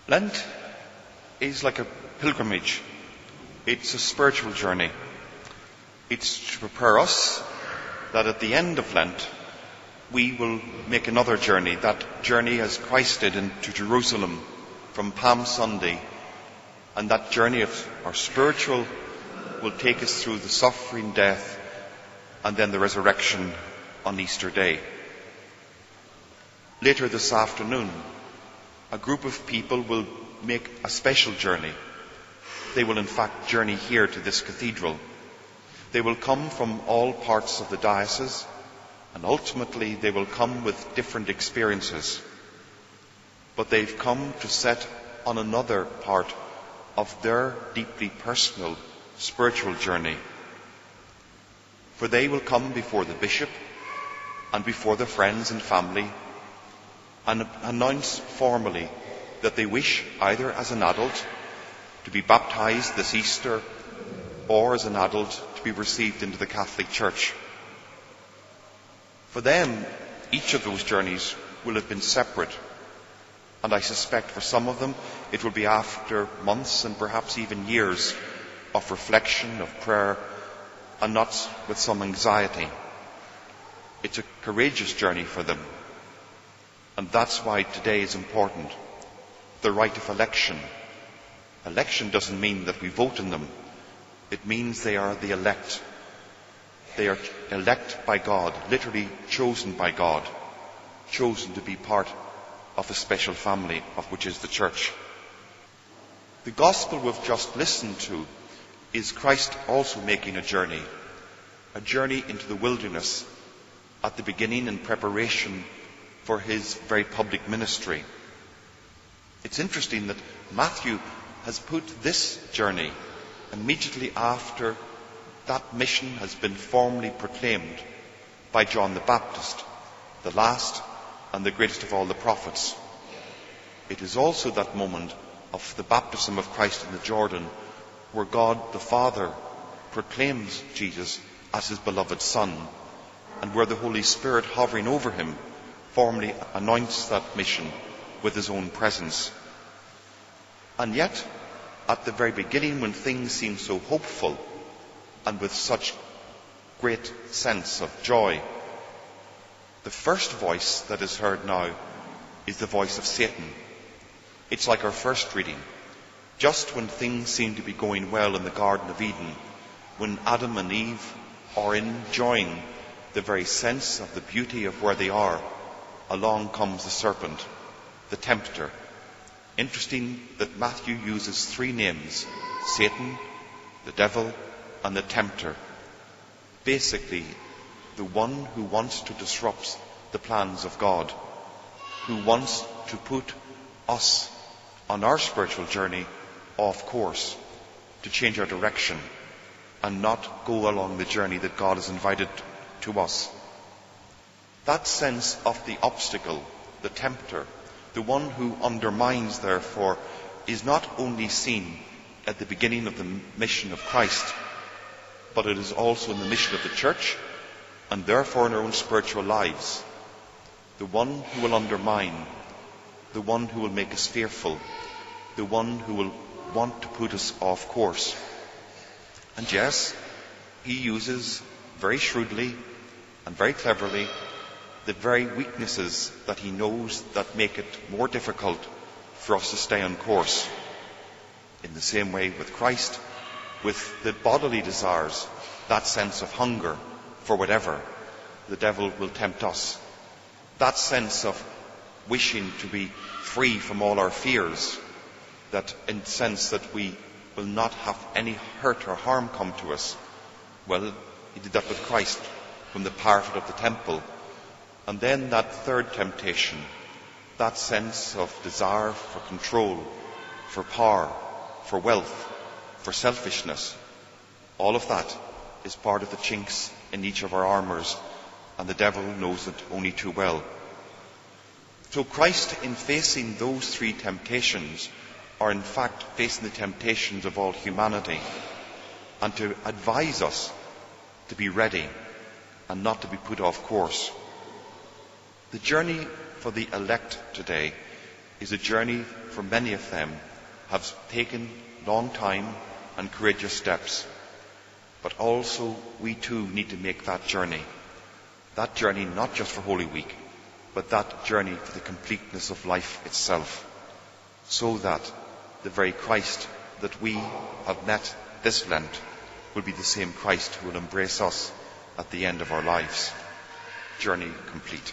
Lent is like a pilgrimage. It's a spiritual journey. It's to prepare us that at the end of Lent we will make another journey, that journey as Christ did into Jerusalem from Palm Sunday. And that journey of our spiritual will take us through the suffering, death, and then the resurrection on Easter Day. Later this afternoon, a group of people will make a special journey. They will in fact journey here to this cathedral. They will come from all parts of the diocese, and ultimately they will come with different experiences. But they've come to set on another part of their deeply personal spiritual journey. For they will come before the bishop and before their friends and family and announce formally that they wish, either as an adult to be baptized this Easter or as an adult to be received into the Catholic Church. For them, each of those journeys will have been separate, and I suspect for some of them it will be after months and perhaps even years of reflection, of prayer, and not with some anxiety. It's a courageous journey for them, and that's why today is important. The rite of election. Election doesn't mean that we vote in them. It means they are the elect. They are elect by God, literally chosen by God, chosen to be part of a special family, of which is the Church. The gospel we've just listened to is Christ also making a journey into the wilderness at the beginning in preparation for his very public ministry. It's interesting that Matthew has put this journey immediately after that mission has been formally proclaimed by John the Baptist, the last and the greatest of all the prophets. It is also that moment of the baptism of Christ in the Jordan where God the Father proclaims Jesus as his beloved Son, and where the Holy Spirit, hovering over him, formally anoints that mission with his own presence. And yet, at the very beginning, when things seem so hopeful and with such great sense of joy, the first voice that is heard now is the voice of Satan. It's like our first reading. Just when things seem to be going well in the Garden of Eden, when Adam and Eve are enjoying the very sense of the beauty of where they are, along comes the serpent, the tempter. Interesting that Matthew uses three names: Satan, the devil, and the tempter. Basically, the one who wants to disrupt the plans of God, who wants to put us on our spiritual journey off course, to change our direction and not go along the journey that God has invited to us. That sense of the obstacle, the tempter, the one who undermines, therefore, is not only seen at the beginning of the mission of Christ, but it is also in the mission of the Church, and therefore in our own spiritual lives. The one who will undermine, the one who will make us fearful, the one who will want to put us off course. And yes, he uses very shrewdly and very cleverly the very weaknesses that he knows that make it more difficult for us to stay on course. In the same way with Christ, with the bodily desires, that sense of hunger for whatever, the devil will tempt us. That sense of wishing to be free from all our fears, that in the sense that we will not have any hurt or harm come to us. Well, he did that with Christ from the parapet of the temple. And then that third temptation, that sense of desire for control, for power, for wealth, for selfishness, all of that is part of the chinks in each of our armours, and the devil knows it only too well. So Christ, in facing those three temptations, are in fact facing the temptations of all humanity, and to advise us to be ready and not to be put off course. The journey for the elect today is a journey for many of them, have taken long time and courageous steps. But also we too need to make that journey. That journey not just for Holy Week, but that journey to the completeness of life itself, so that the very Christ that we have met this Lent will be the same Christ who will embrace us at the end of our lives. Journey complete.